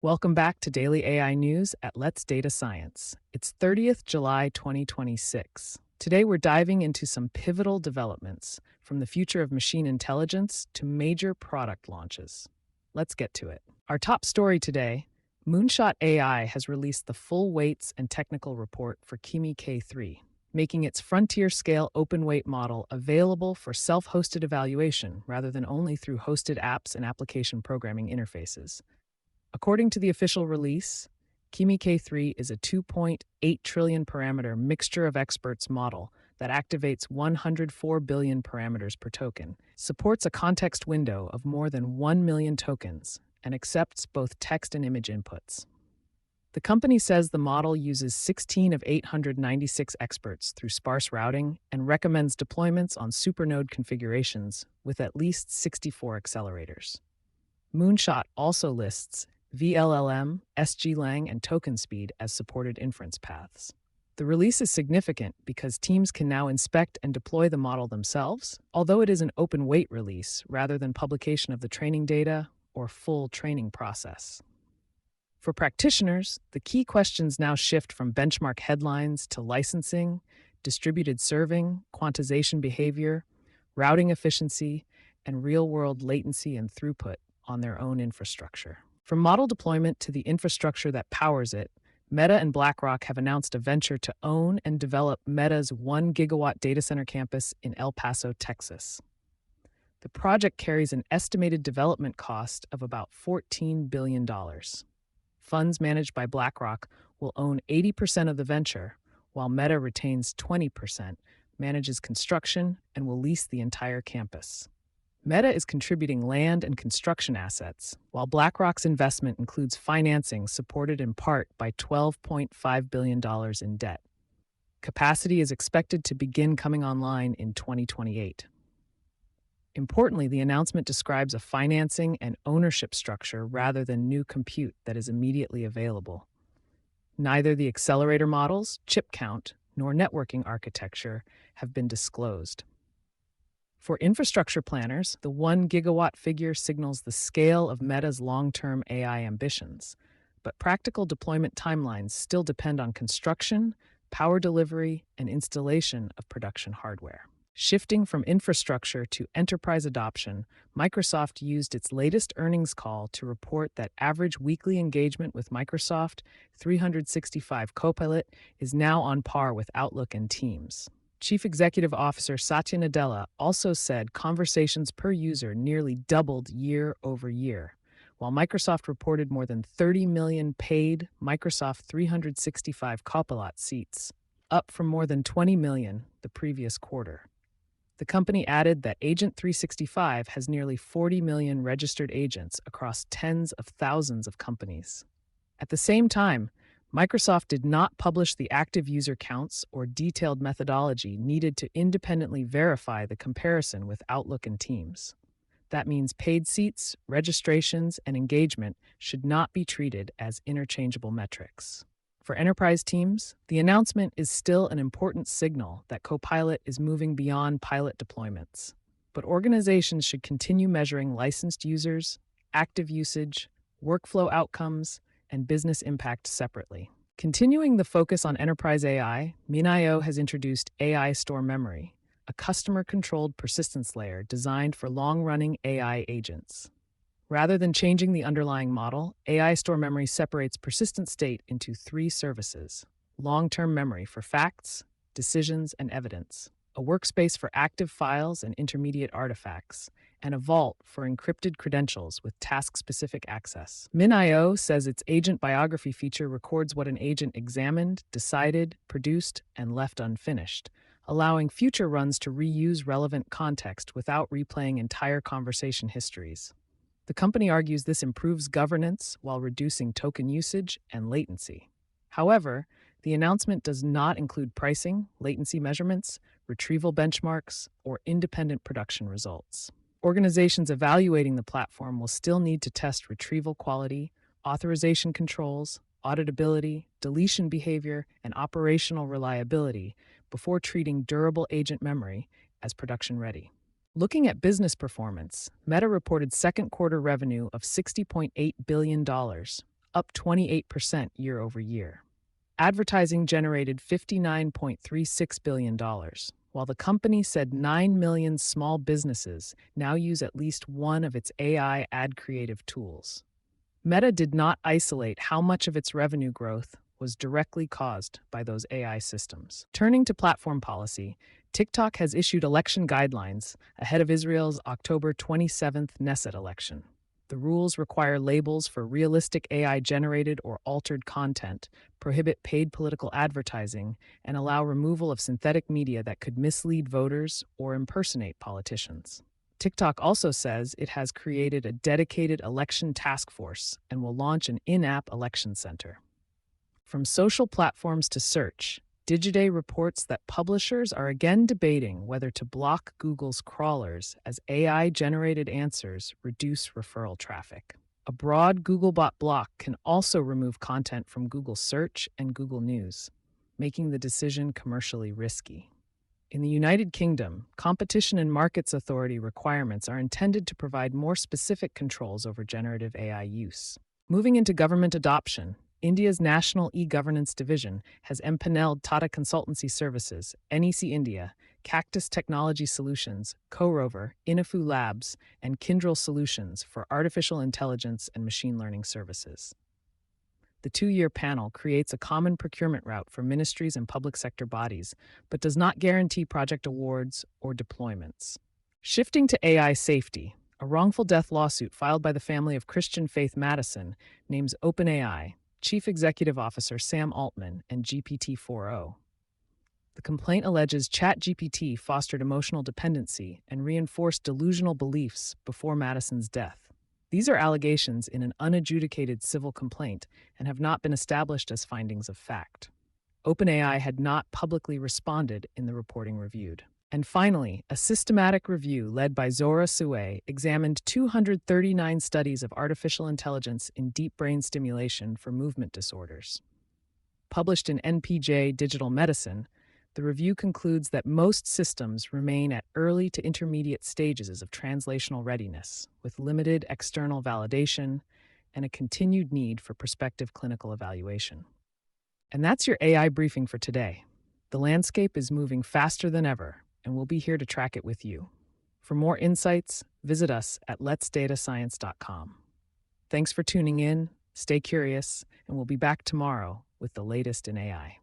Welcome back to Daily AI News at Let's Data Science. It's 30th July 2026. Today we're diving into some pivotal developments from the future of machine intelligence to major product launches. Let's get to it. Our top story today, Moonshot AI has released the full weights and technical report for Kimi K3, making its frontier scale open weight model available for self-hosted evaluation rather than only through hosted apps and application programming interfaces. According to the official release, Kimi K3 is a 2.8 trillion parameter mixture of experts model that activates 104 billion parameters per token, supports a context window of more than 1 million tokens, and accepts both text and image inputs. The company says the model uses 16 of 896 experts through sparse routing and recommends deployments on supernode configurations with at least 64 accelerators. Moonshot also lists VLLM, SGLang, and token speed as supported inference paths. The release is significant because teams can now inspect and deploy the model themselves, although it is an open weight release rather than publication of the training data or full training process. For practitioners, the key questions now shift from benchmark headlines to licensing, distributed serving, quantization behavior, routing efficiency, and real-world latency and throughput on their own infrastructure. From model deployment to the infrastructure that powers it, Meta and BlackRock have announced a venture to own and develop Meta's 1 gigawatt data center campus in El Paso, Texas. The project carries an estimated development cost of about $14 billion. Funds managed by BlackRock will own 80% of the venture, while Meta retains 20%, manages construction, and will lease the entire campus. Meta is contributing land and construction assets, while BlackRock's investment includes financing supported in part by $12.5 billion in debt. Capacity is expected to begin coming online in 2028. Importantly, the announcement describes a financing and ownership structure rather than new compute that is immediately available. Neither the accelerator models, chip count, nor networking architecture have been disclosed. For infrastructure planners, the 1 gigawatt figure signals the scale of Meta's long-term AI ambitions, but practical deployment timelines still depend on construction, power delivery, and installation of production hardware. Shifting from infrastructure to enterprise adoption, Microsoft used its latest earnings call to report that average weekly engagement with Microsoft 365 Copilot is now on par with Outlook and Teams. Chief Executive Officer Satya Nadella also said conversations per user nearly doubled year over year, while Microsoft reported more than 30 million paid Microsoft 365 Copilot seats, up from more than 20 million the previous quarter. The company added that Agent 365 has nearly 40 million registered agents across tens of thousands of companies. At the same time, Microsoft did not publish the active user counts or detailed methodology needed to independently verify the comparison with Outlook and Teams. That means paid seats, registrations, and engagement should not be treated as interchangeable metrics. For enterprise teams, the announcement is still an important signal that Copilot is moving beyond pilot deployments. But organizations should continue measuring licensed users, active usage, workflow outcomes, and business impact separately. Continuing the focus on enterprise AI, MinIO has introduced AI Store Memory, a customer-controlled persistence layer designed for long-running AI agents. Rather than changing the underlying model, AI Store Memory separates persistent state into 3 services: long-term memory for facts, decisions, and evidence, a workspace for active files and intermediate artifacts, and a vault for encrypted credentials with task-specific access. MinIO says its agent biography feature records what an agent examined, decided, produced, and left unfinished, allowing future runs to reuse relevant context without replaying entire conversation histories. The company argues this improves governance while reducing token usage and latency. However, the announcement does not include pricing, latency measurements, retrieval benchmarks, or independent production results. Organizations evaluating the platform will still need to test retrieval quality, authorization controls, auditability, deletion behavior, and operational reliability before treating durable agent memory as production ready. Looking at business performance, Meta reported second quarter revenue of $60.8 billion, up 28% year over year. Advertising generated $59.36 billion, while the company said 9 million small businesses now use at least one of its AI ad creative tools. Meta did not isolate how much of its revenue growth was directly caused by those AI systems. Turning to platform policy, TikTok has issued election guidelines ahead of Israel's October 27th Knesset election. The rules require labels for realistic AI-generated or altered content, prohibit paid political advertising, and allow removal of synthetic media that could mislead voters or impersonate politicians. TikTok also says it has created a dedicated election task force and will launch an in-app election center. From social platforms to search, Digiday reports that publishers are again debating whether to block Google's crawlers as AI-generated answers reduce referral traffic. A broad Googlebot block can also remove content from Google Search and Google News, making the decision commercially risky. In the United Kingdom, Competition and Markets Authority requirements are intended to provide more specific controls over generative AI use. Moving into government adoption, India's National E-Governance Division has empaneled Tata Consultancy Services, NEC India, Cactus Technology Solutions, CoRover, Inafu Labs, and Kyndryl Solutions for artificial intelligence and machine learning services. The two-year panel creates a common procurement route for ministries and public sector bodies, but does not guarantee project awards or deployments. Shifting to AI safety, a wrongful death lawsuit filed by the family of Christian Faith Madison names OpenAI, Chief Executive Officer Sam Altman, and GPT-4o. The complaint alleges ChatGPT fostered emotional dependency and reinforced delusional beliefs before Madison's death. These are allegations in an unadjudicated civil complaint and have not been established as findings of fact. OpenAI had not publicly responded in the reporting reviewed. And finally, a systematic review led by Zora Suey examined 239 studies of artificial intelligence in deep brain stimulation for movement disorders. Published in NPJ Digital Medicine, the review concludes that most systems remain at early to intermediate stages of translational readiness, with limited external validation and a continued need for prospective clinical evaluation. And that's your AI briefing for today. The landscape is moving faster than ever, and we'll be here to track it with you. For more insights, visit us at letsdatascience.com. Thanks for tuning in, stay curious, and we'll be back tomorrow with the latest in AI.